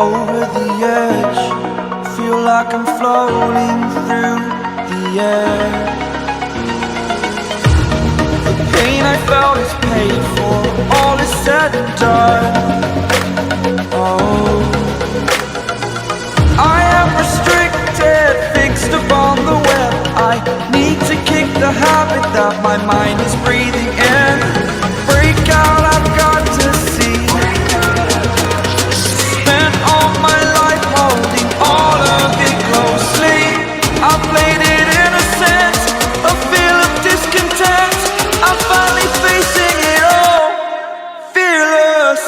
Over the edge, feel like I'm floating through the air. The pain I felt is paid for, all is said and done. Oh, I am restricted, fixed upon the web. I need to kick the habit that my mind is breathing in. Break out, I've got to see. Spent all my life holding all of it closely. I played it innocent, a feel of discontent. I'm finally facing it all, fearless.